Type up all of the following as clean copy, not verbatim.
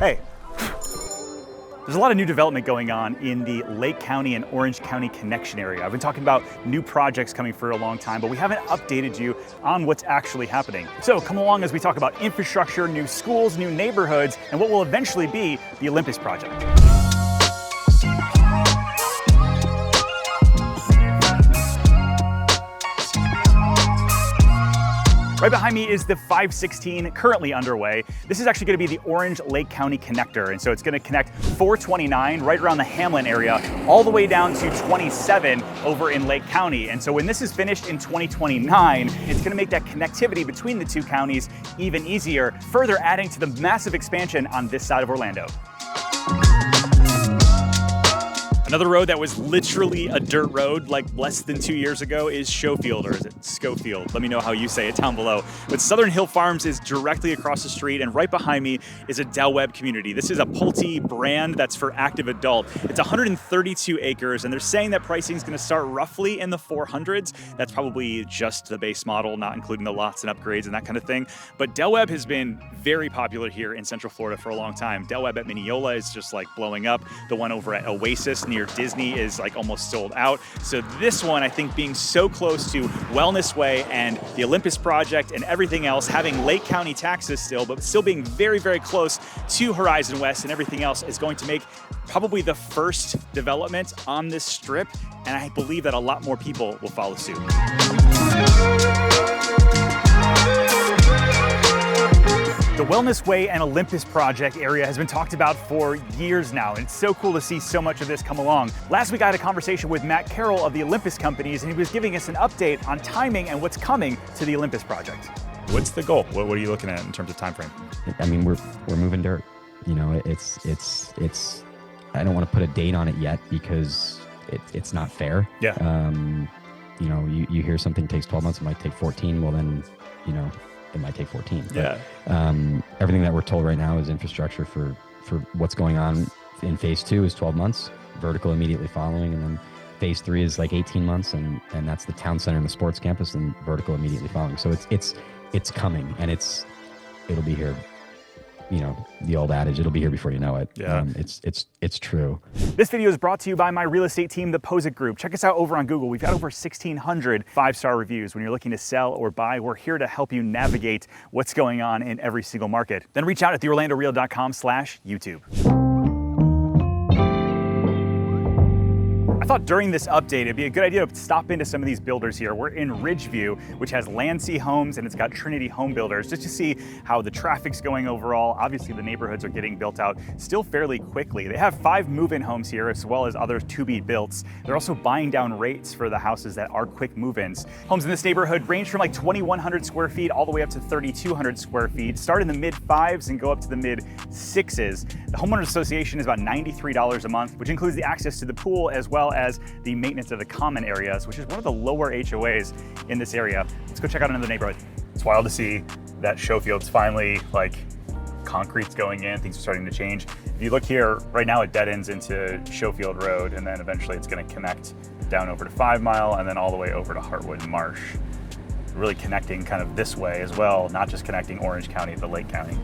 Hey, there's a lot of new development going on in the Lake County and Orange County connection area. I've been talking about new projects coming for a long time, but we haven't updated you on what's actually happening. So come along as we talk about infrastructure, new schools, new neighborhoods, and what will eventually be the Olympus project. Right behind me is the 516 currently underway. This is actually going to be the Orange Lake County connector. And so it's going to connect 429 right around the Hamlin area, all the way down to 27 over in Lake County. And so when this is finished in 2029, it's going to make that connectivity between the two counties even easier, further adding to the massive expansion on this side of Orlando. Another road that was literally a dirt road like less than 2 years ago is Schofield, or is it Schofield? Let me know how you say it down below. But Southern Hill Farms is directly across the street, and right behind me is a Del Webb community. This is a Pulte brand that's for active adult. It's 132 acres, and they're saying that pricing is going to start roughly in the 400s. That's probably just the base model, not including the lots and upgrades and that kind of thing. But Del Webb has been very popular here in Central Florida for a long time. Del Webb at Mineola is just like blowing up. The one over at Oasis near Disney is like almost sold out. So this one, I think, being so close to Wellness Way and the Olympus project and everything else, having Lake County taxes still, but still being very, very close to Horizon West and everything else, is going to make probably the first development on this strip. And I believe that a lot more people will follow suit. The Wellness Way and Olympus project area has been talked about for years now, and it's so cool to see so much of this come along. Last week I had a conversation with Matt Carroll of the Olympus companies, and he was giving us an update on timing and what's coming to the Olympus project. What's the goal? What are you looking at in terms of time frame? I mean, we're moving dirt. You know, it's. I don't want to put a date on it yet because it's not fair. Yeah. You know, you hear something takes 12 months, it might take 14. Well, then, you know, it might take 14. Yeah. But, everything that we're told right now is infrastructure for what's going on in phase 2 is 12 months, vertical immediately following, and then phase 3 is like 18 months, and that's the town center and the sports campus, and vertical immediately following. So it's coming, and it'll be here. You know, the old adage, it'll be here before you know it. Yeah. It's true. This video is brought to you by my real estate team, the Pozek Group. Check us out over on Google. We've got over 1,600 5-star reviews. When you're looking to sell or buy, we're here to help you navigate what's going on in every single market. Then reach out at theorlandoreal.com/YouTube. I thought during this update, it'd be a good idea to stop into some of these builders here. We're in Ridgeview, which has Landsea Homes, and it's got Trinity Home Builders, just to see how the traffic's going overall. Obviously, the neighborhoods are getting built out still fairly quickly. They have 5 move-in homes here, as well as other to-be-builts. They're also buying down rates for the houses that are quick move-ins. Homes in this neighborhood range from like 2,100 square feet all the way up to 3,200 square feet, start in the mid-5s and go up to the mid-6s. The Homeowners Association is about $93 a month, which includes the access to the pool as well as the maintenance of the common areas, which is one of the lower HOAs in this area. Let's go check out another neighborhood. It's wild to see that Schofield's finally, like, concrete's going in, things are starting to change. If you look here, right now it dead ends into Schofield Road, and then eventually it's going to connect down over to 5 Mile and then all the way over to Hartwood Marsh. Really connecting kind of this way as well, not just connecting Orange County to Lake County.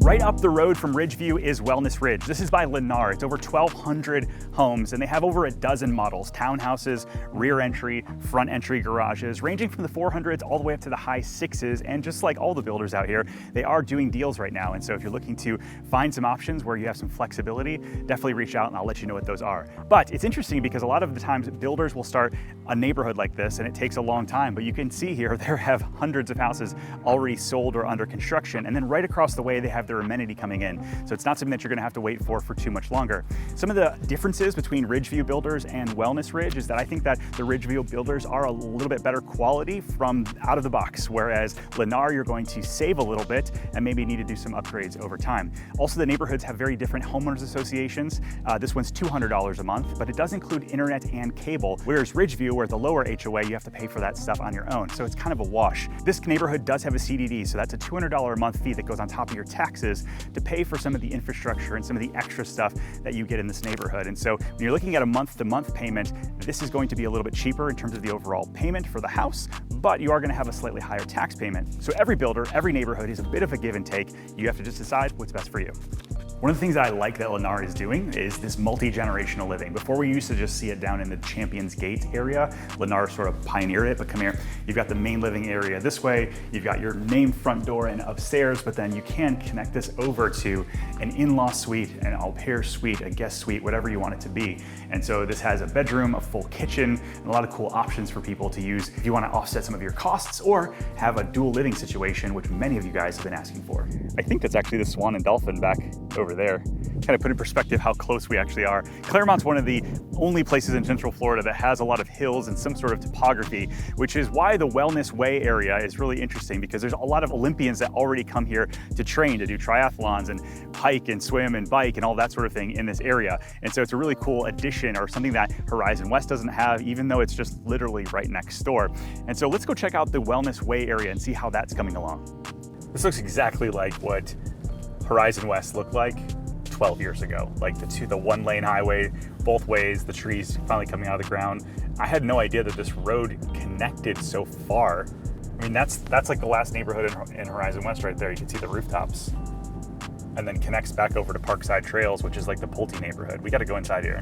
Right up the road from Ridgeview is Wellness Ridge. This is by Lennar. It's over 1,200 homes, and they have over a dozen models: townhouses, rear entry, front entry garages, ranging from the 400s all the way up to the high 6s. And just like all the builders out here, they are doing deals right now. And so if you're looking to find some options where you have some flexibility, definitely reach out and I'll let you know what those are. But it's interesting because a lot of the times builders will start a neighborhood like this and it takes a long time. But you can see here, there have hundreds of houses already sold or under construction. And then right across the way, they have their amenity coming in. So it's not something that you're gonna have to wait for too much longer. Some of the differences between Ridgeview builders and Wellness Ridge is that I think that the Ridgeview builders are a little bit better quality from out of the box, whereas Lennar, you're going to save a little bit and maybe need to do some upgrades over time. Also, the neighborhoods have very different homeowners associations. This one's $200 a month, but it does include internet and cable, whereas Ridgeview, where at the lower HOA, you have to pay for that stuff on your own. So it's kind of a wash. This neighborhood does have a CDD, so that's a $200 a month fee that goes on top of your taxes taxes to pay for some of the infrastructure and some of the extra stuff that you get in this neighborhood. And so when you're looking at a month-to-month payment, this is going to be a little bit cheaper in terms of the overall payment for the house, but you are going to have a slightly higher tax payment. So every builder, every neighborhood is a bit of a give and take. You have to just decide what's best for you. One of the things that I like that Lennar is doing is this multi-generational living. Before, we used to just see it down in the Champions Gate area. Lennar sort of pioneered it, but come here. You've got the main living area this way. You've got your main front door and upstairs, but then you can connect this over to an in-law suite, an au pair suite, a guest suite, whatever you want it to be. And so this has a bedroom, a full kitchen, and a lot of cool options for people to use if you want to offset some of your costs or have a dual living situation, which many of you guys have been asking for. I think that's actually the Swan and Dolphin back over there. Kind of put in perspective how close we actually are. Clermont's one of the only places in Central Florida that has a lot of hills and some sort of topography, which is why the Wellness Way area is really interesting, because there's a lot of Olympians that already come here to train, to do triathlons and hike and swim and bike and all that sort of thing in this area. And so it's a really cool addition, or something that Horizon West doesn't have, even though it's just literally right next door. And so let's go check out the Wellness Way area and see how that's coming along. This looks exactly like what Horizon West looked like 12 years ago. Like the one-lane highway, both ways, the trees finally coming out of the ground. I had no idea that this road connected so far. I mean, that's like the last neighborhood in Horizon West right there. You can see the rooftops. And then connects back over to Parkside Trails, which is like the Pulte neighborhood. We got to go inside here.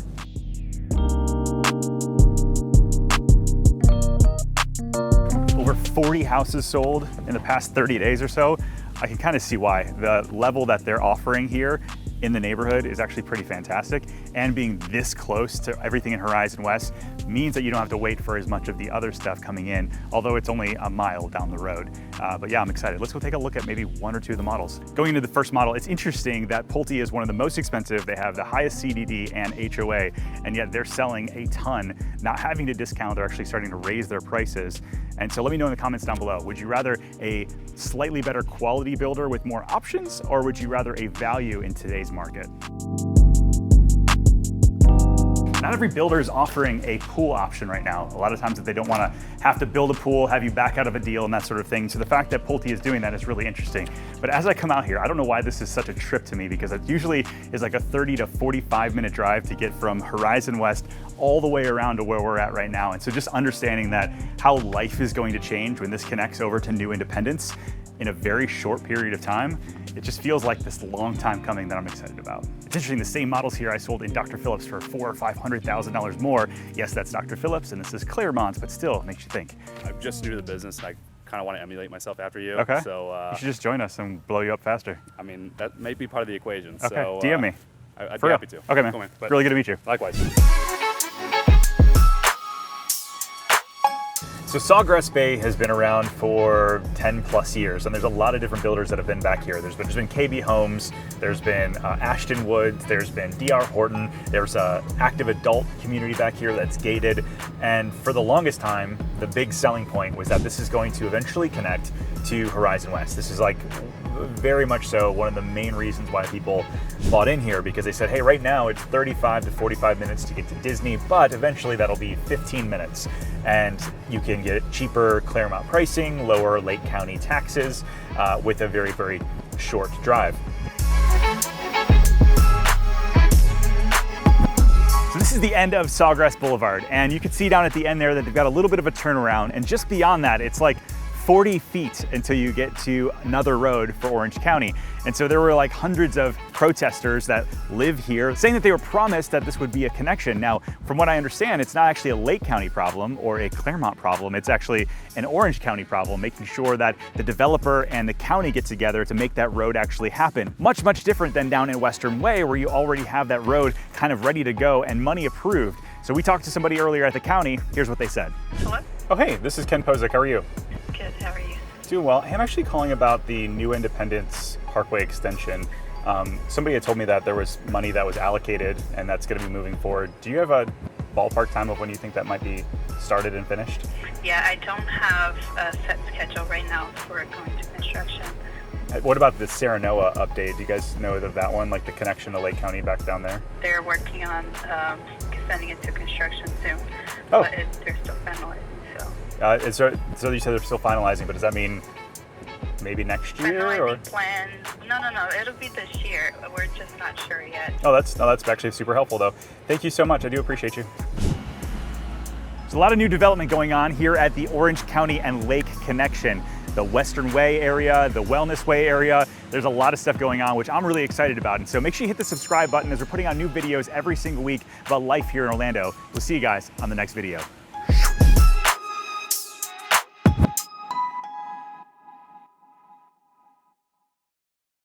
Over 40 houses sold in the past 30 days or so. I can kind of see why. The level that they're offering here in the neighborhood is actually pretty fantastic, and being this close to everything in Horizon West means that you don't have to wait for as much of the other stuff coming in, although it's only a mile down the road. But yeah, I'm excited. Let's go take a look at maybe one or two of the models. Going into the first model, it's interesting that Pulte is one of the most expensive. They have the highest CDD and HOA, and yet they're selling a ton, not having to discount. They're actually starting to raise their prices. And so let me know in the comments down below, would you rather a slightly better quality builder with more options, or would you rather a value in today's market? Not every builder is offering a pool option right now. A lot of times, if they don't want to have to build a pool, have you back out of a deal and that sort of thing. So the fact that Pulte is doing that is really interesting. But as I come out here, I don't know why this is such a trip to me, because it usually is like a 30 to 45 minute drive to get from Horizon West all the way around to where we're at right now. And so just understanding that how life is going to change when this connects over to New Independence in a very short period of time, it just feels like this long time coming that I'm excited about. It's interesting, the same models here I sold in Dr. Phillips for $400,000 or $500,000 more. Yes, that's Dr. Phillips, and this is Clermont, but still it makes you think. I'm just new to the business, and I kind of want to emulate myself after you. Okay, so you should just join us and blow you up faster. I mean, that may be part of the equation. Okay, so, DM me. I'd For be real? happy to. Okay, man. Cool, man. It's really good to meet you. Likewise. So Sawgrass Bay has been around for 10 plus years, and there's a lot of different builders that have been back here. There's been KB Homes, there's been Ashton Woods, there's been DR Horton, there's a active adult community back here that's gated, and for the longest time, the big selling point was that this is going to eventually connect to Horizon West. This is like very much so one of the main reasons why people bought in here, because they said, hey, right now it's 35 to 45 minutes to get to Disney, but eventually that'll be 15 minutes. And you can get cheaper Clermont pricing, lower Lake County taxes with a very, very short drive. So this is the end of Sawgrass Boulevard, and you can see down at the end there that they've got a little bit of a turnaround, and just beyond that, it's like 40 feet until you get to another road for Orange County. And so there were like hundreds of protesters that live here saying that they were promised that this would be a connection. Now, from what I understand, it's not actually a Lake County problem or a Clermont problem. It's actually an Orange County problem, making sure that the developer and the county get together to make that road actually happen. Much, much different than down in Western Way, where you already have that road kind of ready to go and money approved. So we talked to somebody earlier at the county. Here's what they said. Hello? Oh, hey, this is Ken Pozek. How are you? Good, how are you? Doing well. Hey, I'm actually calling about the New Independence Parkway extension. Somebody had told me that there was money that was allocated and that's going to be moving forward. Do you have a ballpark time of when you think that might be started and finished? Yeah, I don't have a set schedule right now for going to construction. What about the Serenoa update? Do you guys know of that one, like the connection to Lake County back down there? They're working on sending it to construction soon, Oh. but they're still finalizing, so. So you said they're still finalizing, but does that mean maybe next I know year? I Or think plans. No, it'll be this year. We're just not sure yet. oh, that's actually super helpful though. Thank you so much. I do appreciate you. There's a lot of new development going on here at the Orange County and Lake Connection. The Western Way area, the Wellness Way area. There's a lot of stuff going on, which I'm really excited about. And so make sure you hit the subscribe button as we're putting out new videos every single week about life here in Orlando. We'll see you guys on the next video.